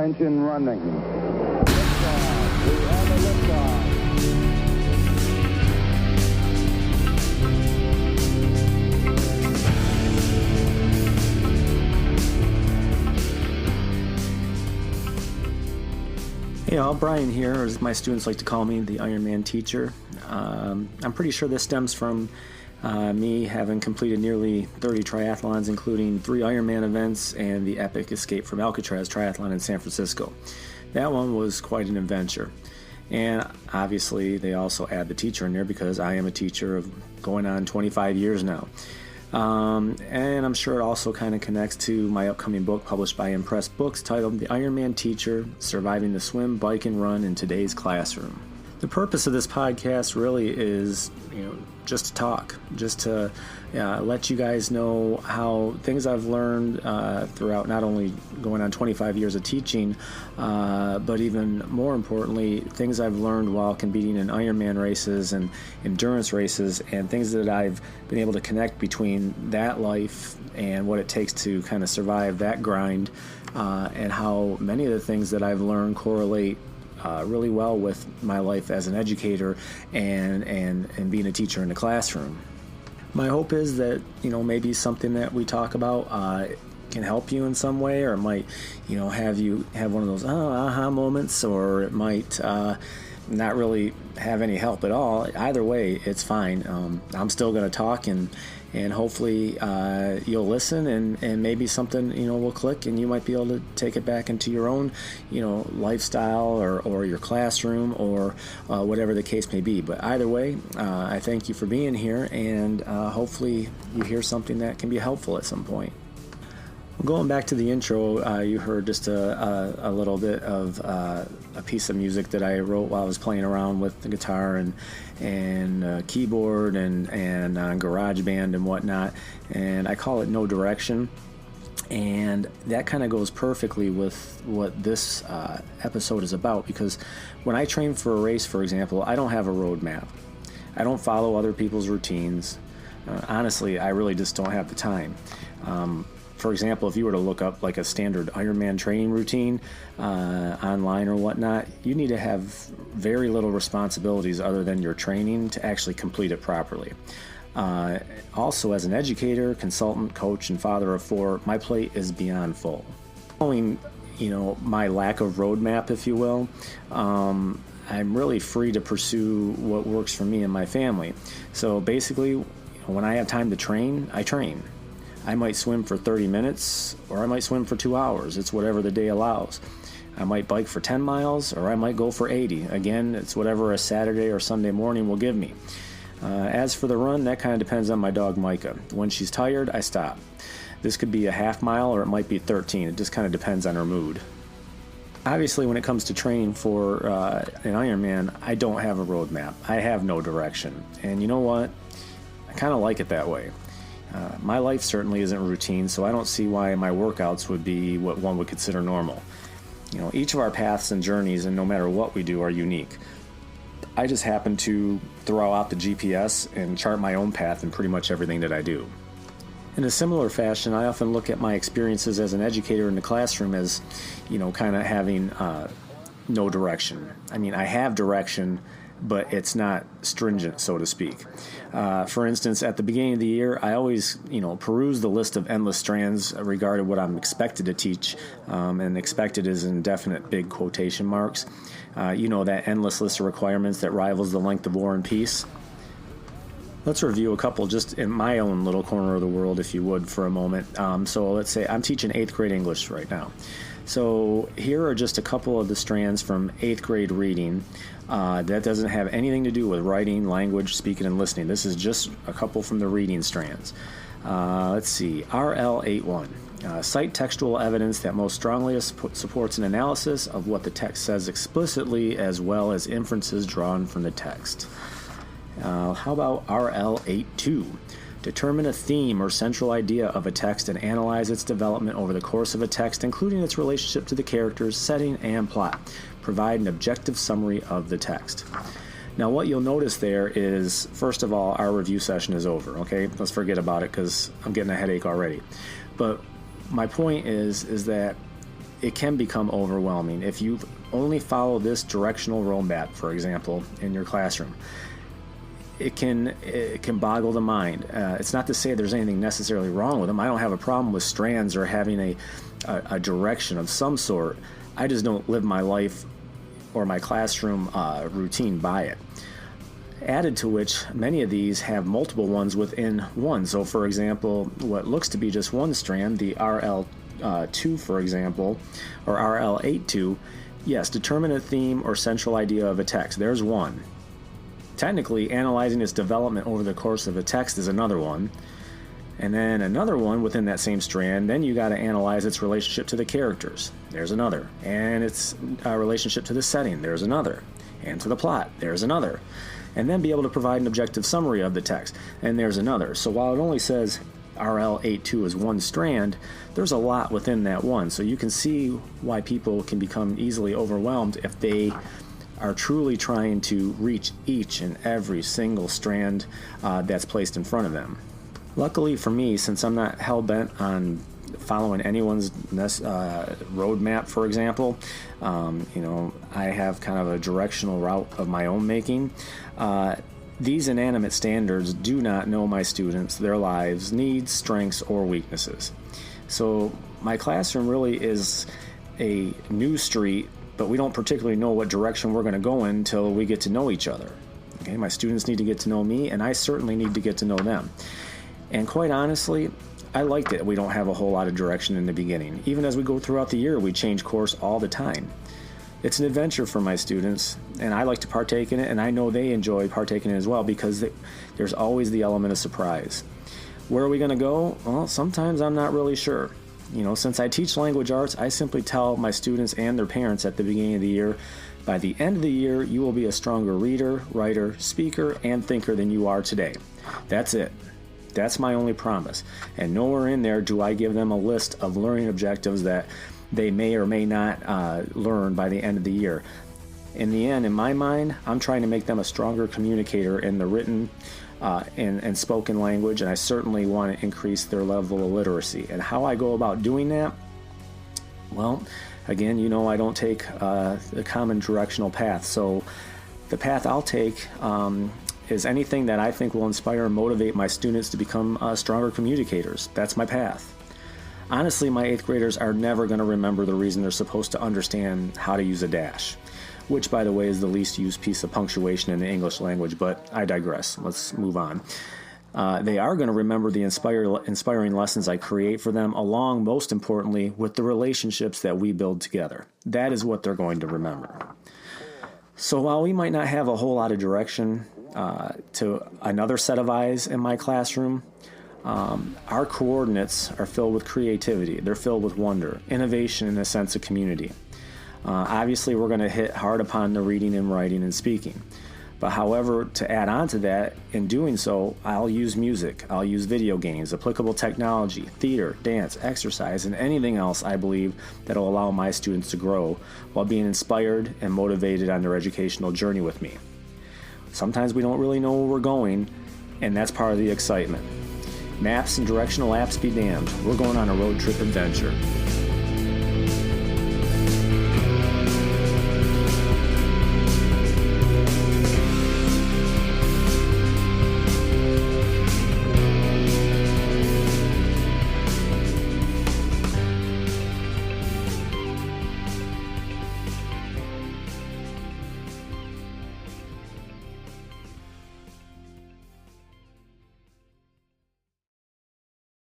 engine running. Liftoff. We have a liftoff. Hey all, Brian here, or as my students like to call me, the Ironman teacher. I'm pretty sure this stems from me having completed nearly 30 triathlons, including 3 Ironman events and the epic Escape from Alcatraz triathlon in San Francisco. That one was quite an adventure. And obviously they also add the teacher in there because I am a teacher of going on 25 years now. And I'm sure it also kind of connects to my upcoming book published by Impress Books titled The Ironman Teacher, Surviving the Swim, Bike, and Run in Today's Classroom. The purpose of this podcast really is, just to talk, just to let you guys know how things I've learned throughout not only going on 25 years of teaching, but even more importantly, things I've learned while competing in Ironman races and endurance races, and things that I've been able to connect between that life and what it takes to kind of survive that grind, and how many of the things that I've learned correlate really well with my life as an educator and being a teacher in the classroom. My hope is that, maybe something that we talk about can help you in some way, or it might, have you have one of those aha moments, or it might not really have any help at all. Either way, it's fine. I'm still going to talk, and hopefully you'll listen, and maybe something will click, and you might be able to take it back into your own lifestyle or your classroom, or whatever the case may be. But either way, I thank you for being here, and hopefully you hear something that can be helpful at some point. Going back to the intro, you heard just a little bit of a piece of music that I wrote while I was playing around with the guitar and keyboard and GarageBand and whatnot, and I call it No Direction. And that kind of goes perfectly with what this episode is about, because when I train for a race, for example, I don't have a roadmap. I don't follow other people's routines. Honestly, I really just don't have the time. For example, if you were to look up like a standard Ironman training routine online or whatnot, you need to have very little responsibilities other than your training to actually complete it properly. Also, as an educator, consultant, coach, and father of 4, my plate is beyond full. Following, my lack of roadmap, if you will, I'm really free to pursue what works for me and my family. So basically, when I have time to train, I train. I might swim for 30 minutes, or I might swim for 2 hours. It's whatever the day allows. I might bike for 10 miles, or I might go for 80. Again, it's whatever a Saturday or Sunday morning will give me. As for the run, that kind of depends on my dog Micah. When she's tired, I stop. This could be a half mile, or it might be 13. It just kind of depends on her mood. Obviously, when it comes to training for an Ironman, I don't have a roadmap. I have no direction. And you know what? I kind of like it that way. My life certainly isn't routine, so I don't see why my workouts would be what one would consider normal. Each of our paths and journeys, and no matter what we do, are unique. I just happen to throw out the GPS and chart my own path in pretty much everything that I do. In a similar fashion, I often look at my experiences as an educator in the classroom as, kind of having no direction. I mean, I have direction, but it's not stringent, so to speak. For instance, at the beginning of the year, I always, peruse the list of endless strands regarding what I'm expected to teach, and expected is in definite big quotation marks. That endless list of requirements that rivals the length of War and Peace. Let's review a couple just in my own little corner of the world, if you would, for a moment. So let's say I'm teaching 8th grade English right now. So here are just a couple of the strands from 8th grade reading. That doesn't have anything to do with writing, language, speaking, and listening. This is just a couple from the reading strands. Let's see, RL81. Cite textual evidence that most strongly supports an analysis of what the text says explicitly, as well as inferences drawn from the text. How about RL82? Determine a theme or central idea of a text and analyze its development over the course of a text, including its relationship to the characters, setting, and plot. Provide an objective summary of the text. Now, what you'll notice there is, first of all, our review session is over, okay? Let's forget about it because I'm getting a headache already. But my point is that it can become overwhelming. If you only follow this directional roadmap, for example, in your classroom, it can boggle the mind. It's not to say there's anything necessarily wrong with them. I don't have a problem with strands or having a direction of some sort. I just don't live my life or my classroom routine by it. Added to which, many of these have multiple ones within one. So, for example, what looks to be just one strand, the RL2, for example, or RL82, yes, determine a theme or central idea of a text. There's one. Technically, analyzing its development over the course of a text is another one. And then another one within that same strand, then you got to analyze its relationship to the characters. There's another. And its relationship to the setting. There's another. And to the plot. There's another. And then be able to provide an objective summary of the text. And there's another. So while it only says RL82 is one strand, there's a lot within that one. So you can see why people can become easily overwhelmed if they are truly trying to reach each and every single strand that's placed in front of them. Luckily for me, since I'm not hell-bent on following anyone's roadmap, for example, I have kind of a directional route of my own making. These inanimate standards do not know my students, their lives, needs, strengths, or weaknesses. So my classroom really is a new street, but we don't particularly know what direction we're going to go in until we get to know each other. Okay, my students need to get to know me, and I certainly need to get to know them. And quite honestly, I like that we don't have a whole lot of direction in the beginning. Even as we go throughout the year, we change course all the time. It's an adventure for my students, and I like to partake in it, and I know they enjoy partaking in it as well, because there's always the element of surprise. Where are we going to go? Well, sometimes I'm not really sure. Since I teach language arts, I simply tell my students and their parents at the beginning of the year, by the end of the year, you will be a stronger reader, writer, speaker, and thinker than you are today. That's it. That's my only promise. And nowhere in there do I give them a list of learning objectives that they may or may not learn by the end of the year. In the end, in my mind, I'm trying to make them a stronger communicator in the written and spoken language, and I certainly want to increase their level of literacy. And how I go about doing that? Well, again, I don't take the common directional path. So the path I'll take is anything that I think will inspire and motivate my students to become stronger communicators. That's my path. Honestly, my 8th graders are never going to remember the reason they're supposed to understand how to use a dash, which, by the way, is the least used piece of punctuation in the English language, but I digress. Let's move on. They are going to remember the inspiring lessons I create for them, along, most importantly, with the relationships that we build together. That is what they're going to remember. So while we might not have a whole lot of direction to another set of eyes in my classroom, our coordinates are filled with creativity. They're filled with wonder, innovation, and a sense of community. Obviously, we're going to hit hard upon the reading and writing and speaking. But however, to add on to that, in doing so, I'll use music, I'll use video games, applicable technology, theater, dance, exercise, and anything else I believe that will allow my students to grow while being inspired and motivated on their educational journey with me. Sometimes we don't really know where we're going, and that's part of the excitement. Maps and directional apps be damned. We're going on a road trip adventure.